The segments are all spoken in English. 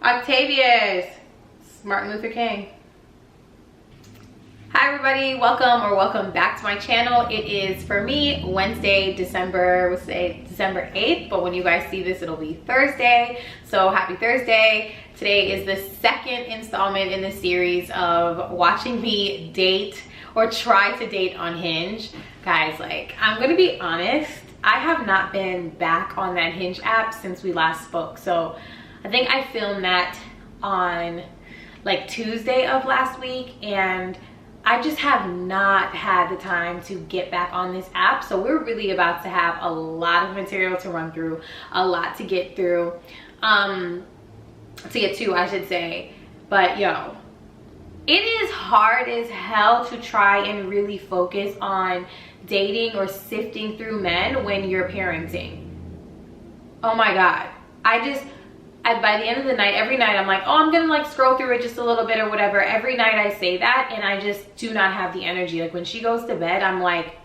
Octavius. Martin Luther King. Hi everybody, welcome back to my channel. It is, for me, Wednesday, December 8th, but when you guys see this, it'll be Thursday. So happy Thursday. Today is the second installment in the series of watching me date or try to date on Hinge. Guys, like, I'm gonna be honest, I have not been back on that Hinge app since we last spoke. So I think I filmed that on like Tuesday of last week, and I just have not had the time to get back on this app. So we're really about to have a lot of material to run through, a lot to get through, I should say. But yo, it is hard as hell to try and really focus on dating or sifting through men when you're parenting. Oh my God. By the end of the night, every night I'm like, oh, I'm gonna like scroll through it just a little bit or whatever. Every night I say that and I just do not have the energy. Like when she goes to bed, I'm like,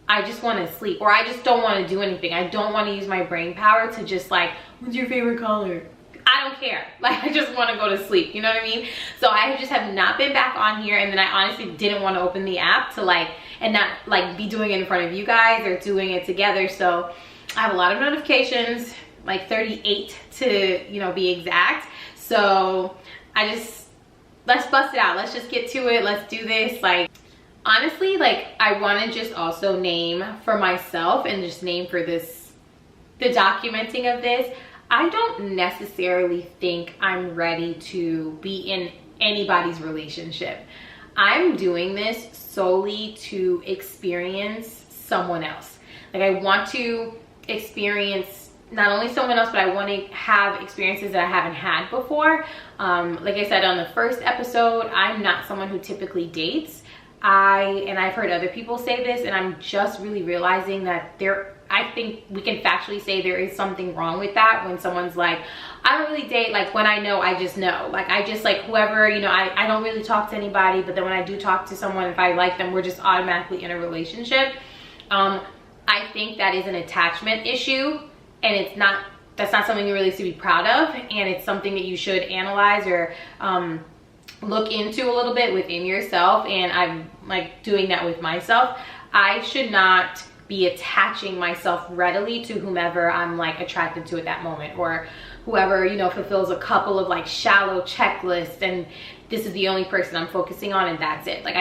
I just want to sleep, or I just don't want to do anything. I don't want to use my brain power to just like, what's your favorite color? I don't care. Like, I just want to go to sleep. You know what I mean? So I just have not been back on here, and then I honestly didn't want to open the app to like, and not like be doing it in front of you guys or doing it together. So I have a lot of notifications, like 38 to, you know, be exact. So let's bust it out. Let's just get to it. Let's do this. Like, honestly, like, I want to just also name for myself and just name for this, the documenting of this. I don't necessarily think I'm ready to be in anybody's relationship. I'm doing this solely to experience someone else. Like, I want to experience not only someone else, but I want to have experiences that I haven't had before. Like I said on the first episode, I'm not someone who typically dates. I've heard other people say this, and I'm just really realizing that I think we can factually say there is something wrong with that when someone's like, I don't really date. Like, when I know, I just know. Like, I just like whoever, you know, I don't really talk to anybody, but then when I do talk to someone, if I like them, we're just automatically in a relationship. I think that is an attachment issue. And that's not something you really should be proud of, and it's something that you should analyze or look into a little bit within yourself. And I'm like doing that with myself. I should not be attaching myself readily to whomever I'm like attracted to at that moment, or whoever, you know, fulfills a couple of like shallow checklists, and this is the only person I'm focusing on, and that's it. Like,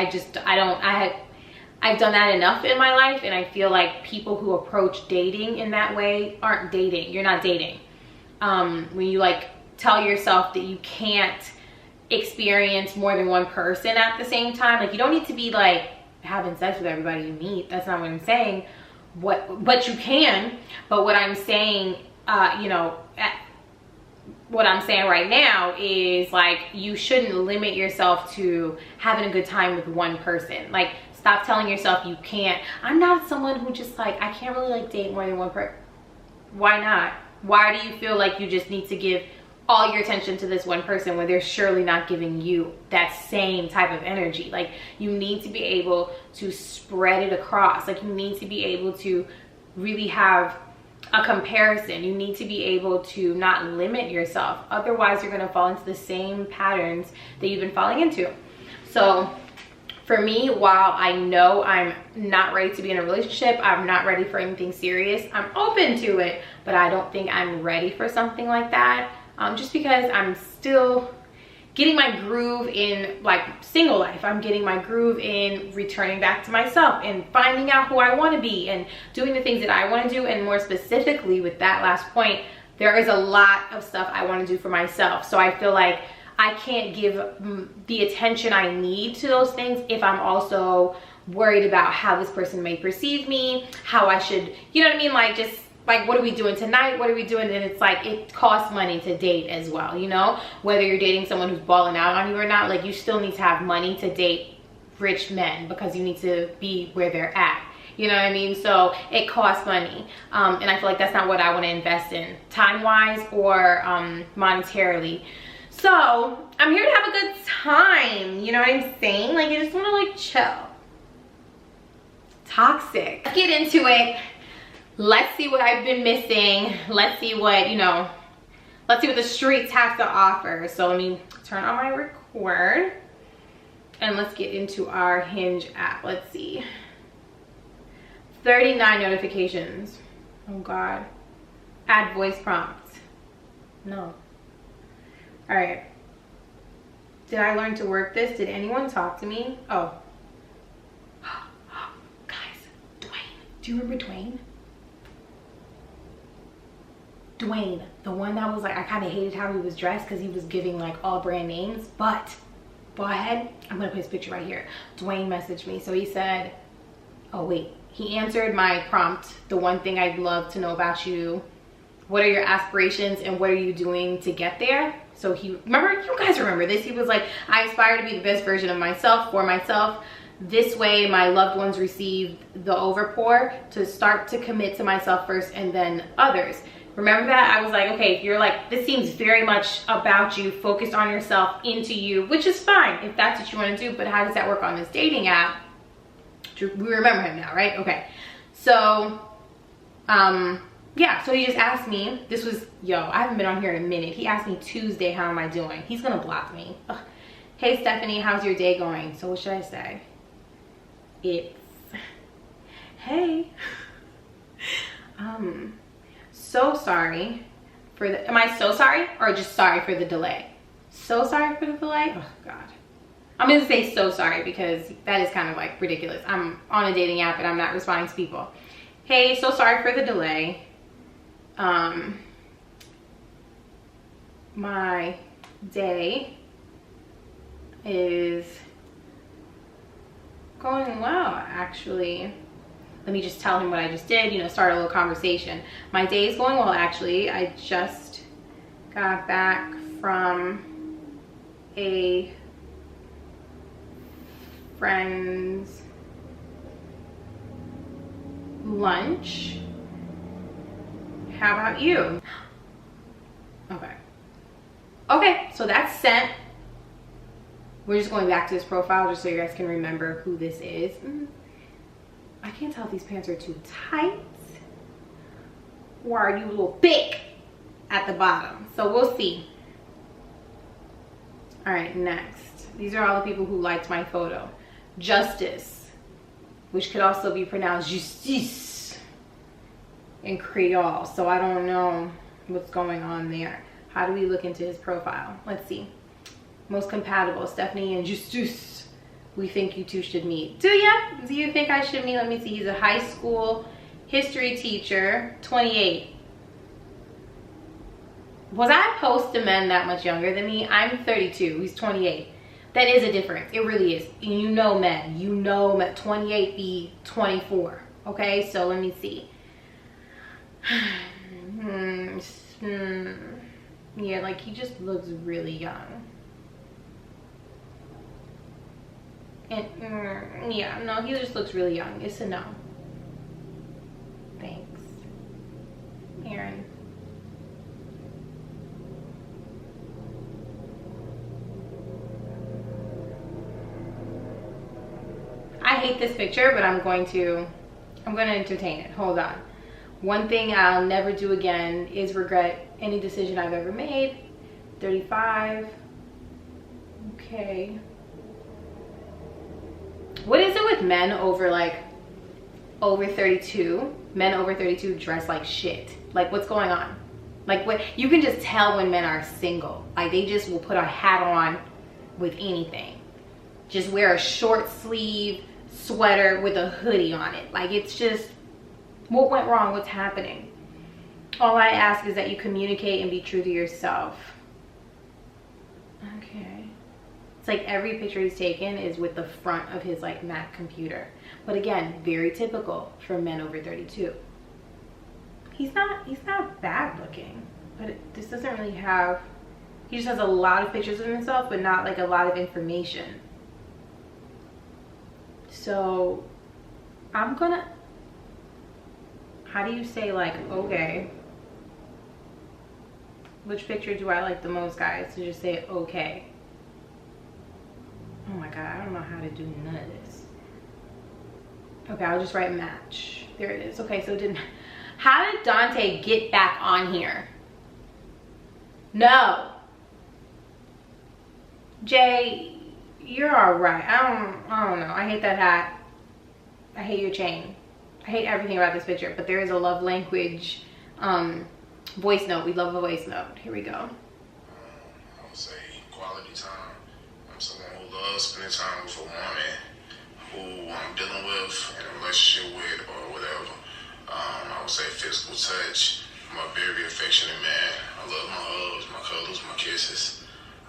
I've done that enough in my life, and I feel like people who approach dating in that way aren't dating. You're not dating. When you like tell yourself that you can't experience more than one person at the same time, like, you don't need to be like having sex with everybody you meet. That's not what I'm saying. But you can. But what I'm saying, you know, what I'm saying right now is like, you shouldn't limit yourself to having a good time with one person. Like, stop telling yourself you can't. I'm not someone who just like, I can't really like date more than one person. Why not? Why do you feel like you just need to give all your attention to this one person when they're surely not giving you that same type of energy? Like, you need to be able to spread it across. Like, you need to be able to really have a comparison. You need to be able to not limit yourself. Otherwise, you're going to fall into the same patterns that you've been falling into. So for me, while I know I'm not ready to be in a relationship, I'm not ready for anything serious, I'm open to it, but I don't think I'm ready for something like that. Just because I'm still getting my groove in like single life. I'm getting my groove in returning back to myself and finding out who I want to be and doing the things that I want to do. And more specifically with that last point, there is a lot of stuff I want to do for myself. So I feel like I can't give the attention I need to those things if I'm also worried about how this person may perceive me, how I should, you know what I mean? Like, just like, what are we doing tonight? What are we doing? And it's like, it costs money to date as well, you know? Whether you're dating someone who's balling out on you or not, like, you still need to have money to date rich men because you need to be where they're at. You know what I mean? So it costs money. And I feel like that's not what I want to invest in time-wise or monetarily. So I'm here to have a good time. You know what I'm saying? Like, I just want to like chill. Toxic. Let's get into it. Let's see what I've been missing. Let's see what, you know, Let's see what the streets have to offer. So let me turn on my record and let's get into our Hinge app. Let's see. 39 notifications. Oh God. Add voice prompts. No. All right. Did I learn to work this? Did anyone talk to me? Oh. Guys, Dwayne. Do you remember Dwayne? Dwayne, the one that was like, I kind of hated how he was dressed because he was giving like all brand names, but go ahead, I'm gonna put his picture right here. Dwayne messaged me. So he said, oh wait, he answered my prompt, the one thing I'd love to know about you. What are your aspirations and what are you doing to get there? So he, remember, you guys remember this. He was like, I aspire to be the best version of myself for myself. This way my loved ones receive the overpour, to start to commit to myself first and then others. Remember that? I was like, okay, if you're like, this seems very much about you, focused on yourself, into you, which is fine if that's what you want to do, but how does that work on this dating app? We remember him now, right? Okay. So, yeah, so he just asked me, this was, yo, I haven't been on here in a minute. He asked me Tuesday, how am I doing? He's gonna block me. Ugh. Hey, Stephanie, how's your day going? So what should I say? It's, hey, so sorry for the, am I so sorry or just sorry for the delay? So sorry for the delay? Oh God. I'm gonna say so sorry because that is kind of like ridiculous. I'm on a dating app and I'm not responding to people. Hey, so sorry for the delay. My day is going well, actually. Let me just tell him what I just did, you know, start a little conversation. My day is going well, actually. I just got back from a friend's lunch. How about you? Okay. Okay, so that's sent. We're just going back to this profile just so you guys can remember who this is. I can't tell if these pants are too tight or are you a little thick at the bottom. So we'll see. All right, next. These are all the people who liked my photo. Justice, which could also be pronounced justice in Creole. So I don't know what's going on there. How do we look into his profile? Let's see. Most compatible, Stephanie and Justice. We think you two should meet. Do ya? Do you think I should meet? Let me see. He's a high school history teacher, 28. Was I opposed to men that much younger than me? I'm 32. He's 28. That is a difference. It really is. You know men. You know men. 28 be 24. Okay, so let me see. Yeah, like he just looks really young. And yeah, no, he just looks really young. It's a no. Thanks, Aaron. I hate this picture, but I'm going to entertain it. Hold on. One thing I'll never do again is regret any decision I've ever made. 35. Okay. What is it with men over like over 32? Men over 32 dress like shit. Like what's going on? Like what, you can just tell when men are single. Like they just will put a hat on with anything. Just wear a short sleeve sweater with a hoodie on it. Like it's just, what went wrong? What's happening? All I ask is that you communicate and be true to yourself. Okay. It's like every picture he's taken is with the front of his like Mac computer. But again, very typical for men over 32. He's not bad looking, but this doesn't really have, he just has a lot of pictures of himself, but not like a lot of information. So I'm gonna, how do you say like, okay? Which picture do I like the most, guys? To just say okay. Oh my God, I don't know how to do none of this. Okay, I'll just write match. There it is. Okay, so how did Dante get back on here? No. Jay, you're alright. I don't know. I hate that hat. I hate your chain. I hate everything about this picture, but there is a love language voice note. We love a voice note. Here we go. I would say quality time. I'm someone who loves spending time with a woman who I'm dealing with in a relationship with or whatever. I would say physical touch. I'm a very affectionate man. I love my hugs, my cuddles, my kisses.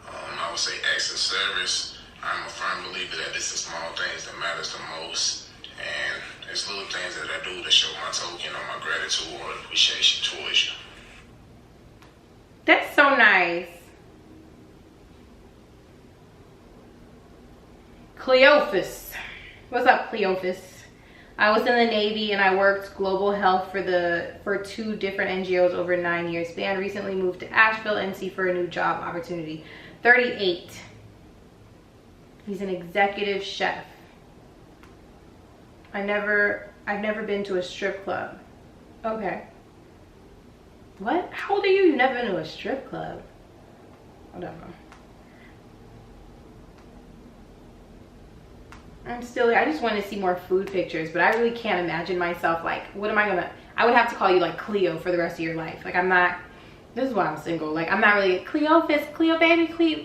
I would say acts of service. I'm a firm believer that it's the small things that matters the most. And it's little things that I do to show my token on my gratitude or appreciation towards you. That's so nice. Cleophas. What's up, Cleophas? I was in the Navy and I worked global health for 2 different NGOs over 9 years. Span recently moved to Asheville, NC for a new job opportunity. 38. He's an executive chef. I've never been to a strip club. Okay. What? How old are you? You've never been to a strip club? I don't know. I just want to see more food pictures, but I really can't imagine myself like, what am I gonna, I would have to call you like Cleo for the rest of your life. Like I'm not, this is why I'm single. Like I'm not really Cleophas, Cleo baby, Cleo.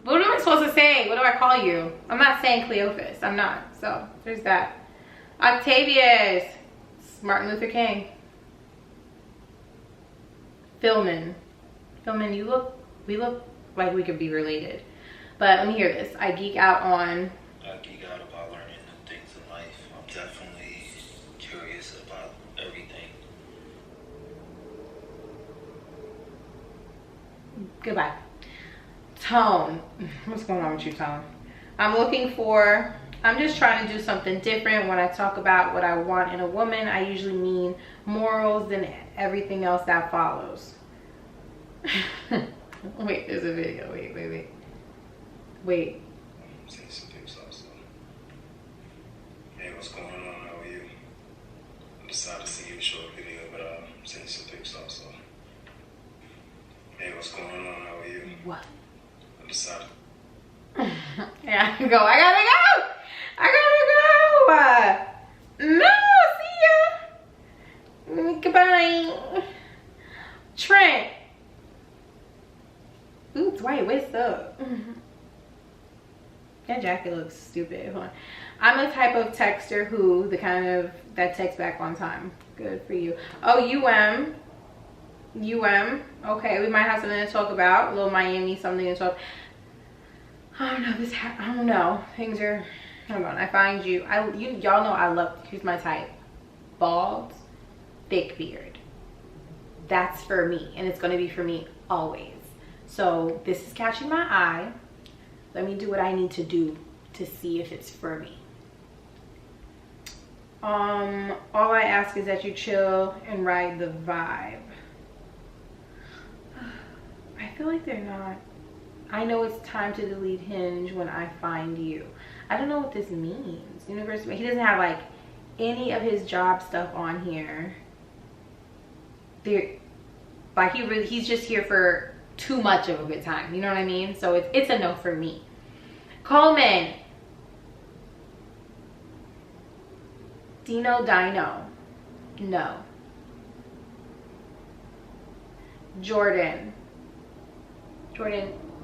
What am I supposed to say? What do I call you? I'm not saying Cleophas. I'm not. So there's that. Octavius. Martin Luther King. Philman, we look like we could be related. But let me hear this. I geek out about learning new things in life. I'm definitely curious about everything. Goodbye. Tone. What's going on with you, Tone? I'm just trying to do something different. When I talk about what I want in a woman, I usually mean morals and everything else that follows. Wait, there's a video. Wait. I'm seeing some pics also. Hey, what's going on? How are you? I decided to see you a short video, but I'm seeing some pics also. Hey, what's going on? How are you? What? I decided. Yeah, I gotta go. No, see ya. Goodbye. Trent. Oops, wait, what's up? That jacket looks stupid. Hold on. I'm a type of texter who, that texts back on time. Good for you. Oh, UM. Okay, we might have something to talk about. A little Miami, something to talk. I don't know. Things are, hold on. I find you. Y'all know I love, here's my type. Bald, thick beard. That's for me. And it's going to be for me always. So this is catching my eye. Let me do what I need to do to see if it's for me. All I ask is that you chill and ride the vibe. I feel like they're not. I know it's time to delete Hinge when I find you. I don't know what this means. University. He doesn't have like any of his job stuff on here. He's just here for too much of a good time. You know what I mean? So it's a no for me. Coleman. Dino. No. Jordan,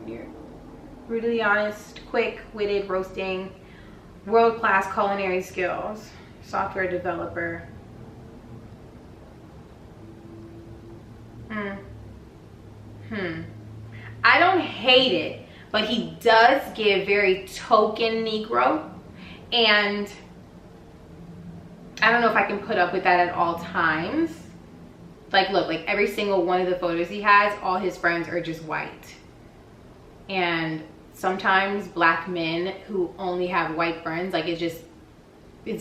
you're brutally honest, quick-witted, roasting, world-class culinary skills, software developer. I don't hate it, but he does give very token Negro, and I don't know if I can put up with that at all times. Like, look, like every single one of the photos he has, all his friends are just white. And sometimes black men who only have white friends, like it's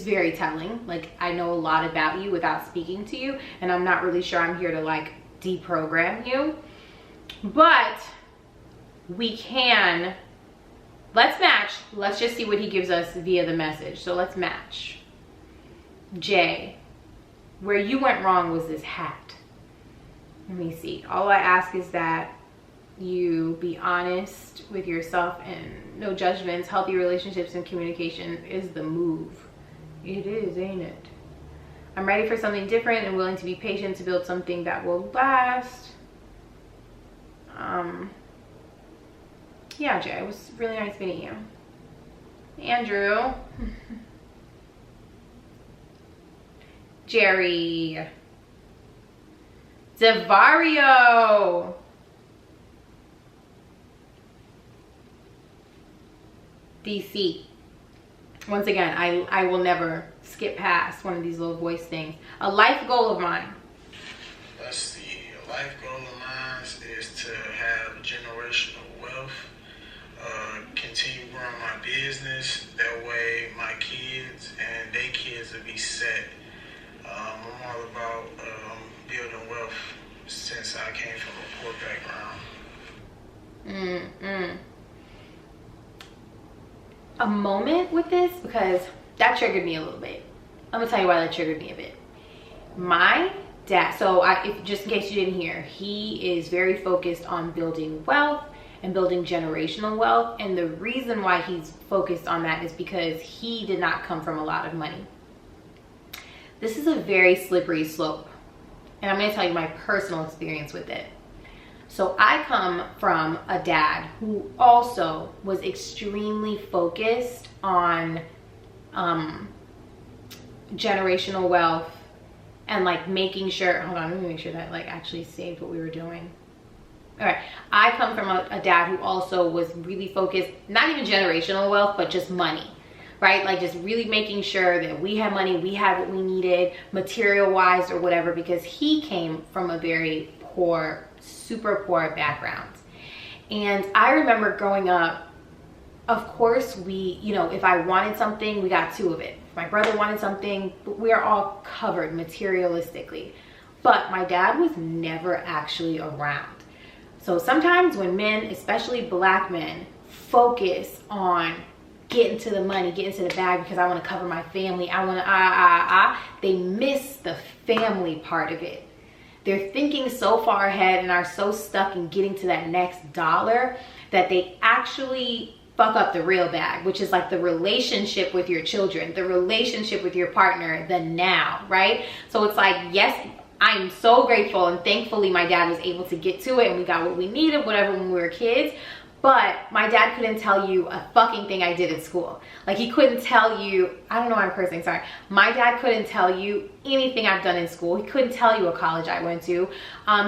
very telling. Like, I know a lot about you without speaking to you, and I'm not really sure I'm here to like deprogram you. But let's match. Let's just see what he gives us via the message. So let's match. Jay, where you went wrong was this hat. Let me see. All I ask is that you be honest with yourself and no judgments. Healthy relationships and communication is the move. It is, ain't it? I'm ready for something different and willing to be patient to build something that will last. Yeah, Jay, it was really nice meeting you. Andrew. Jerry. Devario. DC. Once again, I will never skip past one of these little voice things. A life goal of mine. Let's see. A life goal of mine is to have generational wealth. Continue growing my business. That way my kids and their kids will be set. I'm all about building wealth since I came from a poor background. A moment with this, because that triggered me a little bit. I'm gonna tell you why that triggered me a bit. My dad, so just in case you didn't hear, he is very focused on building wealth and building generational wealth. And the reason why he's focused on that is because he did not come from a lot of money. This is a very slippery slope. And I'm gonna tell you my personal experience with it. So I come from a dad who also was extremely focused on generational wealth and like making sure, hold on, let me make sure that like actually saved what we were doing. All right, I come from a dad who also was really focused, not even generational wealth, but just money, right? Like just really making sure that we had money, we had what we needed material-wise or whatever, because he came from a very poor, super poor background. And I remember growing up, of course, we, you know, if I wanted something, we got two of it. If my brother wanted something, we are all covered materialistically. But my dad was never actually around. So sometimes when men, especially black men, focus on getting to the money, getting to the bag because I want to cover my family, I want to they miss the family part of it. They're thinking so far ahead and are so stuck in getting to that next dollar that they actually fuck up the real bag, which is like the relationship with your children, the relationship with your partner, the now, right? So it's like, yes, I'm so grateful and thankfully my dad was able to get to it and we got what we needed, whatever, when we were kids. But my dad couldn't tell you a fucking thing I did at school. Like he couldn't tell you, I don't know why I'm cursing, sorry. My dad couldn't tell you anything I've done in school. He couldn't tell you a college I went to.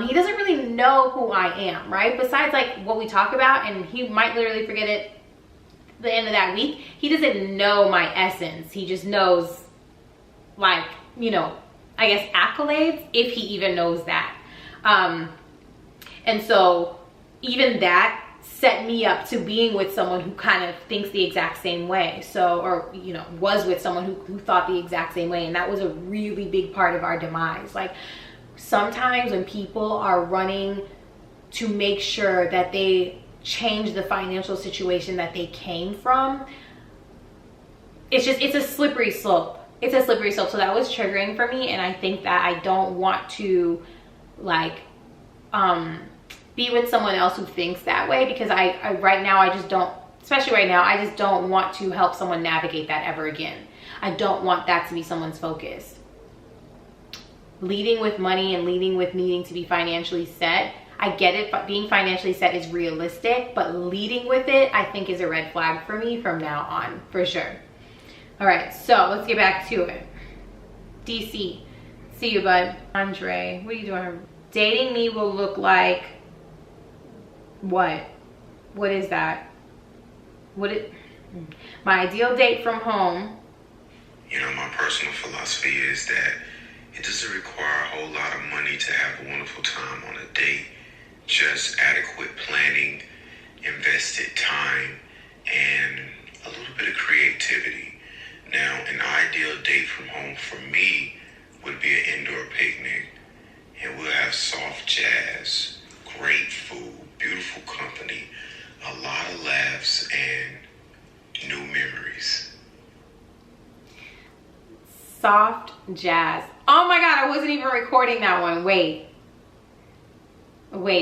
He doesn't really know who I am, right? Besides like what we talk about, and he might literally forget it the end of that week. He doesn't know my essence. He just knows like, you know, I guess accolades, if he even knows that. And so even that set me up to being with someone who kind of thinks the exact same way. So, or, you know, was with someone who thought the exact same way. And that was a really big part of our demise. Like sometimes when people are running to make sure that they change the financial situation that they came from, it's a slippery slope. It's a slippery slope. So that was triggering for me. And I think that I don't want to like, be with someone else who thinks that way, because I right now I just don't, especially right now, I just don't want to help someone navigate that ever again. I don't want that to be someone's focus. Leading with money and leading with needing to be financially set, I get it, but being financially set is realistic, but leading with it, I think is a red flag for me from now on, for sure. All right, so let's get back to it. DC, see you, bud. Andre, what are you doing? Dating me will look like what? What is that? My ideal date from home. You know, my personal philosophy is that it doesn't require a whole lot of money to have a wonderful time on a date. Just adequate planning, invested time, and a little bit of creativity. Now, an ideal date from home for me would be an indoor picnic, and we'll have soft jazz, great food, beautiful company, a lot of laughs, and new memories. Soft jazz. Oh my God, I wasn't even recording that one. Wait,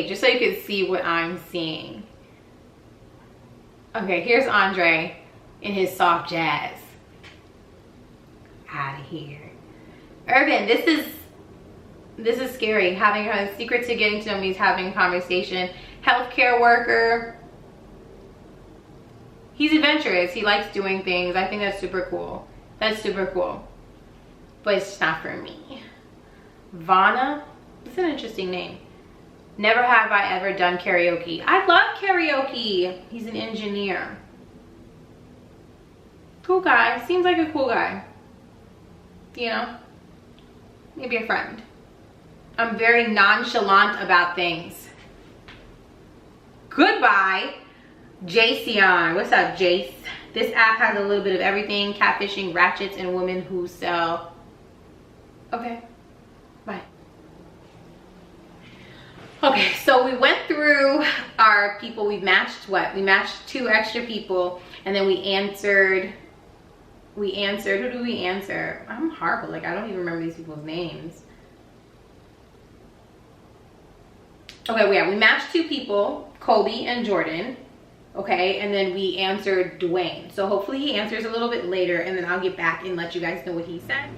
just so you can see what I'm seeing. Okay, here's Andre in his soft jazz. Out of here. Urban, this is scary. Having a secret to getting to know me is having a conversation. Healthcare worker. He's adventurous. He likes doing things. I think that's super cool. That's super cool. But it's not for me. Vana. That's an interesting name. Never have I ever done karaoke. I love karaoke. He's an engineer. Cool guy. Seems like a cool guy. You know? Maybe a friend. I'm very nonchalant about things. Goodbye, Jason. What's up, Jace? This app has a little bit of everything. Catfishing, ratchets, and women who sell. Okay. Bye. Okay, so we went through our people. We matched what? We matched 2 extra people, and then we answered. Who do we answer? I'm horrible. Like, I don't even remember these people's names. Okay, yeah, we matched 2 people, Colby and Jordan. Okay, and then we answered Dwayne. So hopefully he answers a little bit later, and then I'll get back and let you guys know what he said.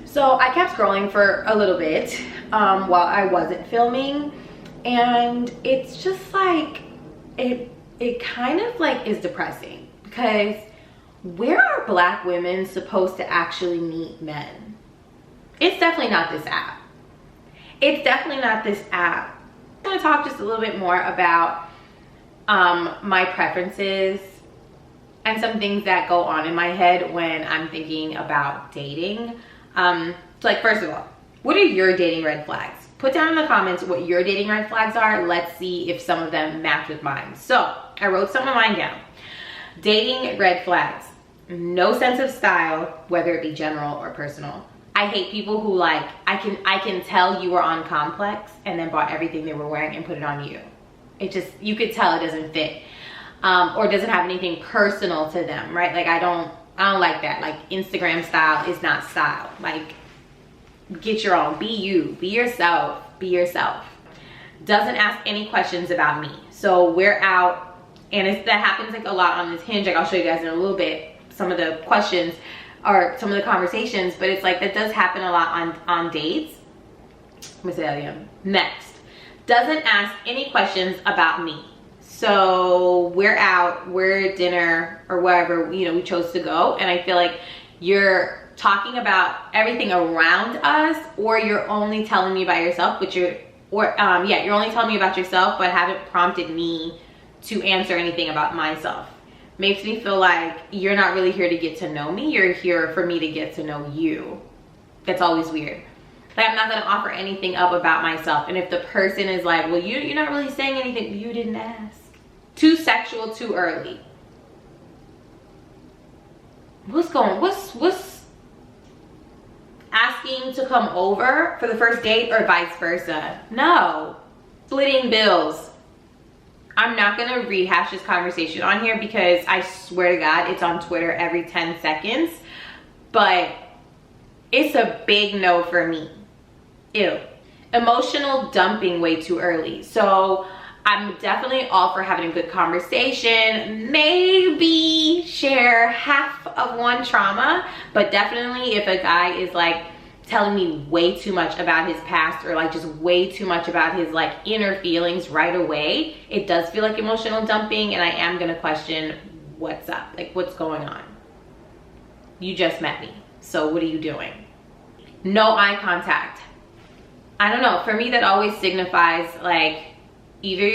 So I kept scrolling for a little bit while I wasn't filming, and it's just like, it kind of like is depressing, because where are Black women supposed to actually meet men? It's definitely not this app. It's definitely not this app. I'm gonna talk just a little bit more about my preferences and some things that go on in my head when I'm thinking about dating. So like, first of all, what are your dating red flags? Put down in the comments what your dating red flags are. Let's see if some of them match with mine. So I wrote some of mine down. Dating red flags. No sense of style, whether it be general or personal. I hate people who like, I can tell you were on Complex and then bought everything they were wearing and put it on you. It just, you could tell it doesn't fit, or doesn't have anything personal to them, right? Like I don't like that. Like, Instagram style is not style. Like, get your own. Be you. Be yourself. Be yourself. Doesn't ask any questions about me. So we're out, and that happens like a lot on this Hinge. Like, I'll show you guys in a little bit some of the questions or some of the conversations, but it's like that does happen a lot on dates. Let me say that again. Next, doesn't ask any questions about me. So we're out, we're at dinner or wherever, you know, we chose to go, and I feel like you're talking about everything around us, or you're only telling me about yourself, but you're only telling me about yourself, but haven't prompted me to answer anything about myself. Makes me feel like you're not really here to get to know me. You're here for me to get to know you. That's always weird. Like, I'm not gonna offer anything up about myself. And if the person is like, well, you're not really saying anything, you didn't ask. Too sexual too early. What's asking to come over for the first date or vice versa? No. Splitting bills. I'm not gonna rehash this conversation on here because I swear to God, it's on Twitter every 10 seconds, but it's a big no for me. Ew. Emotional dumping way too early. So I'm definitely all for having a good conversation, maybe share half of one trauma, but definitely if a guy is like telling me way too much about his past, or like just way too much about his like inner feelings right away, it does feel like emotional dumping, and I am gonna question what's up, like what's going on. You just met me, so what are you doing? No eye contact. I don't know, for me that always signifies like either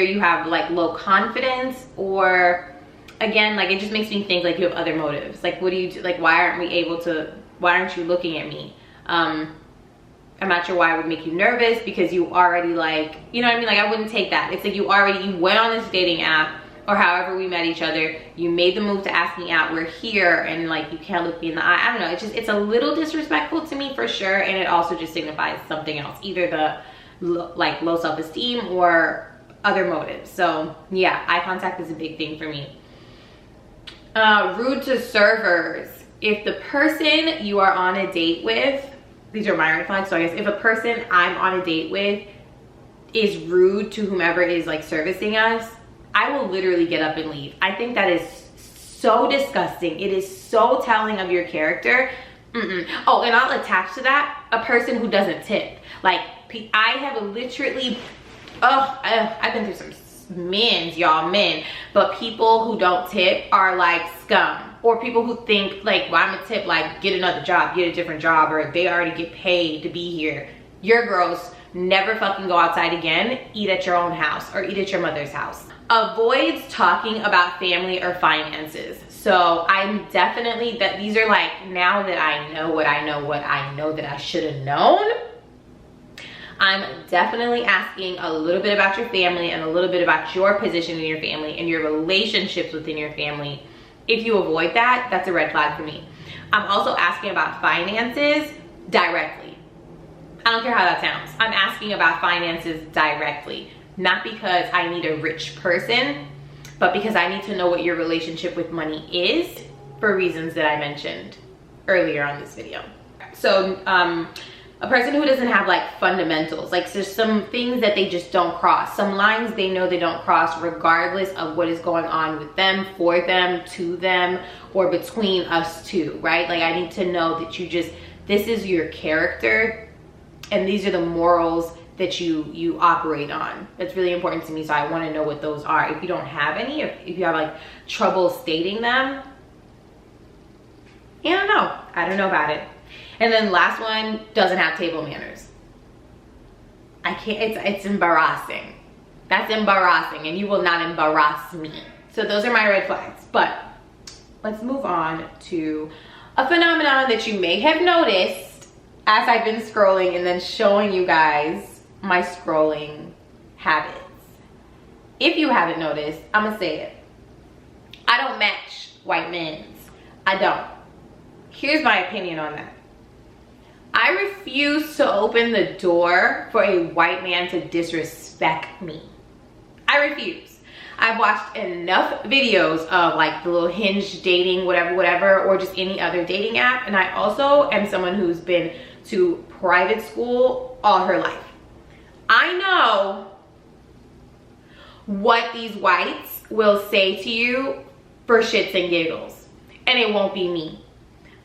you have like low confidence, or again, like it just makes me think like you have other motives. Like, what do you do? Like, why aren't you looking at me? I'm not sure why it would make you nervous, because you already like, you know what I mean? Like, I wouldn't take that. It's like you went on this dating app, or however we met each other, you made the move to ask me out, we're here, and like you can't look me in the eye. I don't know, it's a little disrespectful to me for sure, and it also just signifies something else, either the like low self-esteem or other motives. So yeah, eye contact is a big thing for me. Rude to servers. if the person you are on a date with, these are my red flags. So I guess if a person I'm on a date with is rude to whomever is like servicing us, I will literally get up and leave. I think that is so disgusting. It is so telling of your character. Oh, and I'll attach to that a person who doesn't tip. Like, I have literally, I've been through some men, but people who don't tip are like scum. Or people who think like, well, I'm a tip, like get another job, get a different job, or they already get paid to be here. You're gross. Never fucking go outside again. Eat at your own house or eat at your mother's house. Avoids talking about family or finances. So I'm definitely, that these are like, now that I know what I know that I should have known, I'm definitely asking a little bit about your family and a little bit about your position in your family and your relationships within your family. If you avoid that, that's a red flag for me. I'm also asking about finances directly. I don't care how that sounds. I'm asking about finances directly. Not because I need a rich person, but because I need to know what your relationship with money is for reasons that I mentioned earlier on this video. So a person who doesn't have like fundamentals, like there's some things that they just don't cross, some lines they know they don't cross regardless of what is going on with them, for them, to them, or between us two, right? Like I need to know that you just, this is your character and these are the morals that you operate on. That's really important to me, so I want to know what those are. If you don't have any, if you have like trouble stating them, I don't know about it. And then last one, doesn't have table manners. I can't, it's embarrassing. That's embarrassing, and you will not embarrass me. So those are my red flags. But let's move on to a phenomenon that you may have noticed as I've been scrolling and then showing you guys my scrolling habits. If you haven't noticed, I'm gonna say it. I don't match white men's. I don't. Here's my opinion on that. I refuse to open the door for a white man to disrespect me. I refuse. I've watched enough videos of like the little Hinge dating, whatever, or just any other dating app. And I also am someone who's been to private school all her life. I know what these whites will say to you for shits and giggles, and it won't be me.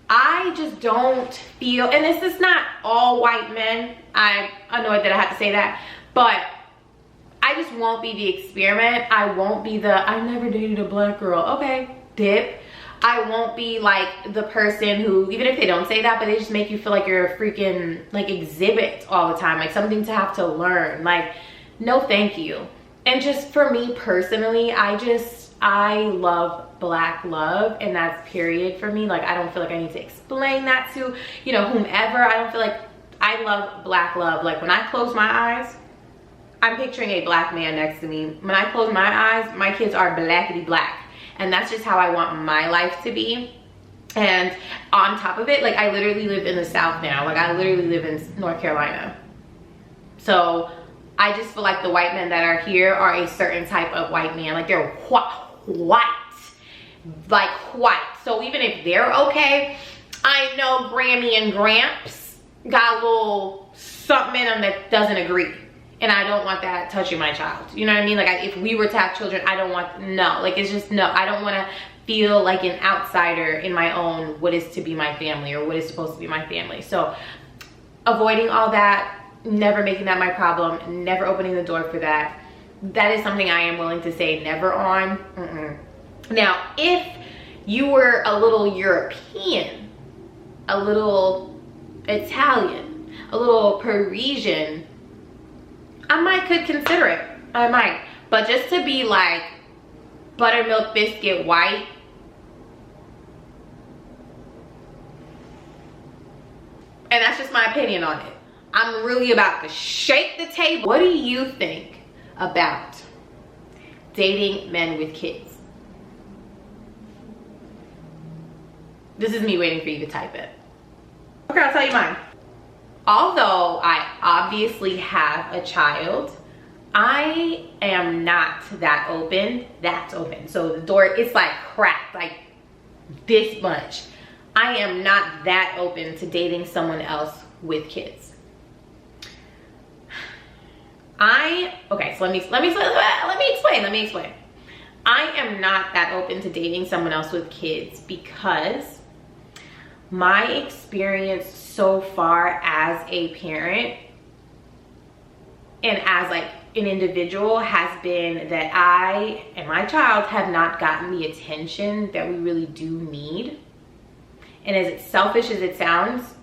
I just don't feel, and this is not all white men, I'm annoyed that I have to say that, but I just won't be the experiment. I won't be the, I never dated a black girl. Okay, dip. I won't be like the person who, even if they don't say that, but they just make you feel like you're a freaking like exhibit all the time, like something to have to learn. Like, no thank you. And just for me personally, I love black love, and that's period for me. Like, I don't feel like I need to explain that to, you know, whomever. I don't feel like, I love black love. Like when I close my eyes, I'm picturing a black man next to me. When I close my eyes, my kids are blackity black. And that's just how I want my life to be. And on top of it, like I literally live in the South now. Like I literally live in North Carolina. So I just feel like the white men that are here are a certain type of white man. Like they're white. Like white. So even if they're okay, I know Grammy and Gramps got a little something in them that doesn't agree. And I don't want that touching my child. You know what I mean? Like if we were to have children, I don't want, no. Like it's just, no. I don't want to feel like an outsider in my own what is to be my family or what is supposed to be my family. So avoiding all that, never making that my problem, never opening the door for that. That is something I am willing to say never on. Now, if you were a little European, a little Italian, a little Parisian, I could consider it. I might. But just to be like buttermilk biscuit white, and that's just my opinion on it. I'm really about to shake the table. What do you think about dating men with kids? This is me waiting for you to type it. Okay, I'll tell you mine. Although I obviously have a child, I am not that open. That's open. So the door, it's like cracked, like this much. I am not that open to dating someone else with kids. Okay, so let me explain. I am not that open to dating someone else with kids because my experience so far as a parent and as like an individual has been that I and my child have not gotten the attention that we really do need. And as selfish as it sounds,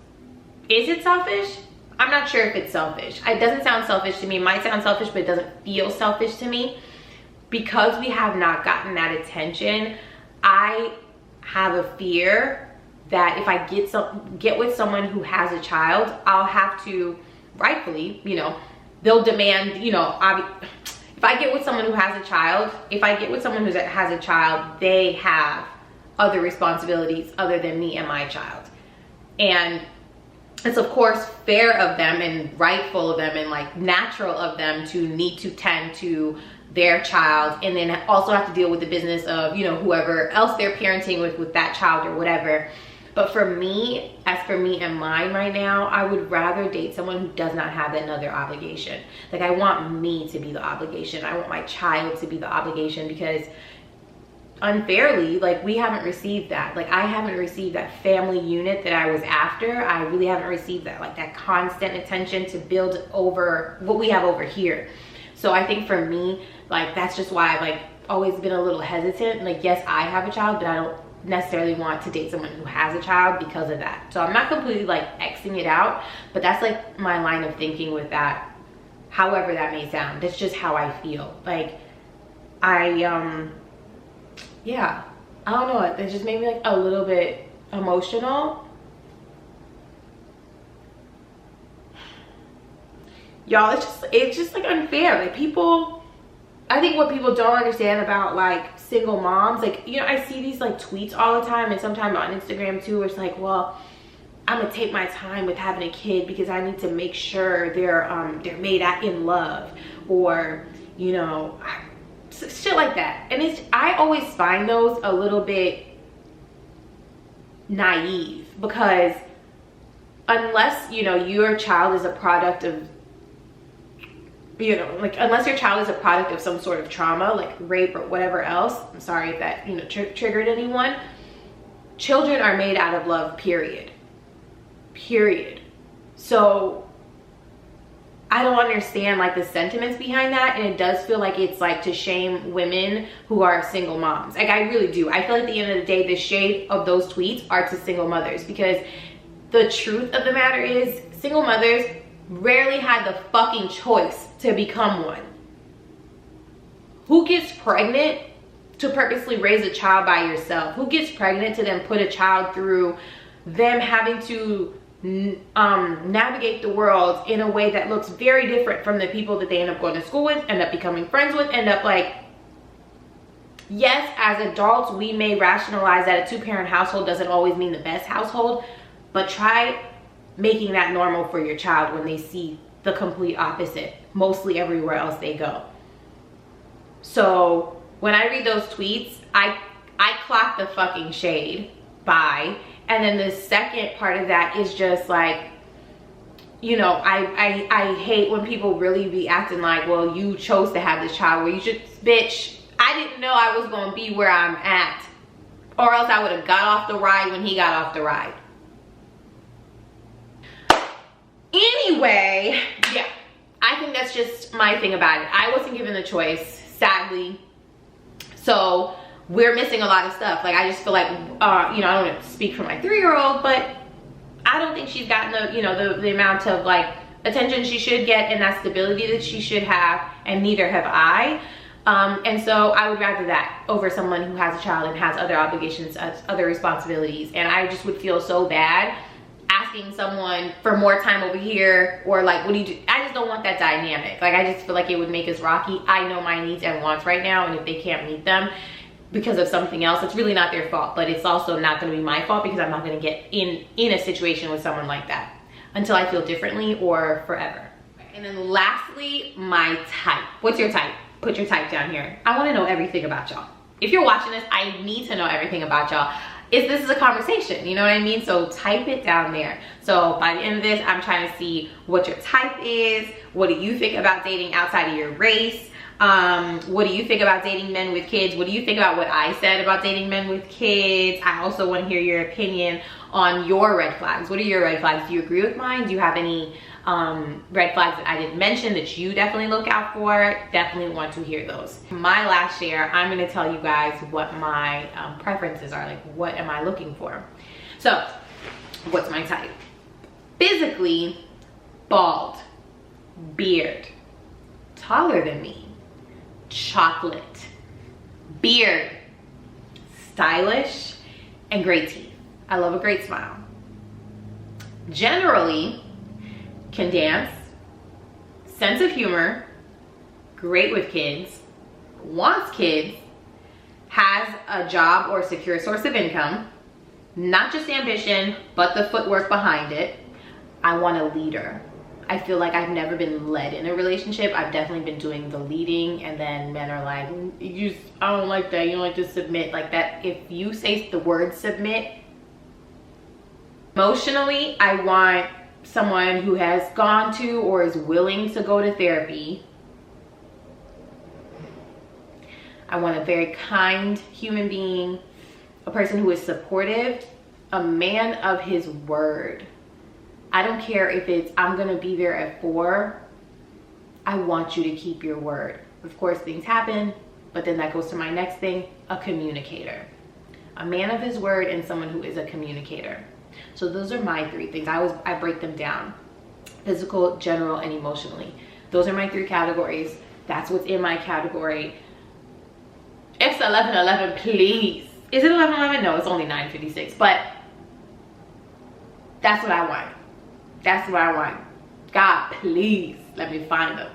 is it selfish? I'm not sure if it's selfish. It doesn't sound selfish to me. It might sound selfish, but it doesn't feel selfish to me. Because we have not gotten that attention, I have a fear that if I get with someone who has a child, I'll have to, rightfully, you know, they'll demand, you know, if I get with someone who has a child, they have other responsibilities other than me and my child. And it's of course fair of them and rightful of them and like natural of them to need to tend to their child and then also have to deal with the business of, you know, whoever else they're parenting with that child or whatever. But for me, as for me and mine right now, I would rather date someone who does not have another obligation. Like I want me to be the obligation. I want my child to be the obligation because unfairly, like we haven't received that. Like I haven't received that family unit that I was after. I really haven't received that, like that constant attention to build over what we have over here. So I think for me, like that's just why I've like always been a little hesitant. Like yes, I have a child, but I don't necessarily want to date someone who has a child because of that. So I'm not completely like Xing it out, but that's like my line of thinking with that. However that may sound, that's just how I feel. Like yeah, I don't know, it just made me like a little bit emotional. Y'all, it's just like unfair. Like people, I think what people don't understand about like single moms, like, you know, I see these like tweets all the time and sometimes on Instagram too, where it's like, well, I'm gonna take my time with having a kid because I need to make sure they're made in love, or, you know, shit like that. And I always find those a little bit naive because unless, you know, your child is a product of, you know, like unless your child is a product of some sort of trauma like rape or whatever else, I'm sorry if that, you know, triggered anyone. Children are made out of love, period. So I don't understand like the sentiments behind that, and it does feel like it's like to shame women who are single moms. Like I really do. I feel like at the end of the day, the shade of those tweets are to single mothers, because the truth of the matter is single mothers rarely had the fucking choice to become one. Who gets pregnant to purposely raise a child by yourself? Who gets pregnant to then put a child through them having to navigate the world in a way that looks very different from the people that they end up going to school with, end up becoming friends with, end up like, yes, as adults, we may rationalize that a two-parent household doesn't always mean the best household, but try making that normal for your child when they see the complete opposite, mostly everywhere else they go. So when I read those tweets, I clock the fucking shade, bye. And then the second part of that is just like, you know, I hate when people really be acting like, well, you chose to have this child, where you should, bitch, I didn't know I was gonna be where I'm at, or else I would have got off the ride when he got off the ride. Anyway, yeah, I think that's just my thing about it. I wasn't given the choice, sadly. So we're missing a lot of stuff. Like I just feel like, you know, I don't want to speak for my 3-year-old, but I don't think she's gotten the, you know, the amount of like attention she should get and that stability that she should have, and neither have I. And so I would rather that over someone who has a child and has other obligations, other responsibilities. And I just would feel so bad asking someone for more time over here, or like, what do you do? I just don't want that dynamic. Like I just feel like it would make us rocky. I know my needs and wants right now, and if they can't meet them because of something else, it's really not their fault, but it's also not going to be my fault, because I'm not going to get in a situation with someone like that until I feel differently or forever. And then lastly, my type. What's your type? Put your type down here. I want to know everything about y'all. If you're watching this, I need to know everything about y'all. this is a conversation, you know what I mean? So type it down there. So by the end of this, I'm trying to see what your type is. What do you think about dating outside of your race? What do you think about dating men with kids? What do you think about what I said about dating men with kids? I also want to hear your opinion on your red flags. What are your red flags? Do you agree with mine? Do you have any red flags that I didn't mention that you definitely look out for? Definitely want to hear those. My last share, I'm going to tell you guys what my preferences are. Like, what am I looking for? So, what's my type? Physically, bald, beard, taller than me, chocolate, beard, stylish, and great teeth. I love a great smile. Generally, can dance, sense of humor, great with kids, wants kids, has a job or secure source of income, not just ambition, but the footwork behind it. I want a leader. I feel like I've never been led in a relationship. I've definitely been doing the leading, and then men are like, I don't like that, you don't like to submit. Like that, if you say the word submit, emotionally, I want someone who has gone to or is willing to go to therapy. I want a very kind human being, a person who is supportive, a man of his word. I don't care if it's, I'm gonna be there at 4. I want you to keep your word. Of course, things happen, but then that goes to my next thing, a communicator. A man of his word and someone who is a communicator. So those are my 3 things. I break them down: physical, general, and emotionally. Those are my 3 categories. That's what's in my category. It's 11:11, please. Is it 11:11? No, it's only 9:56, but that's what I want. That's what I want. God, please let me find them.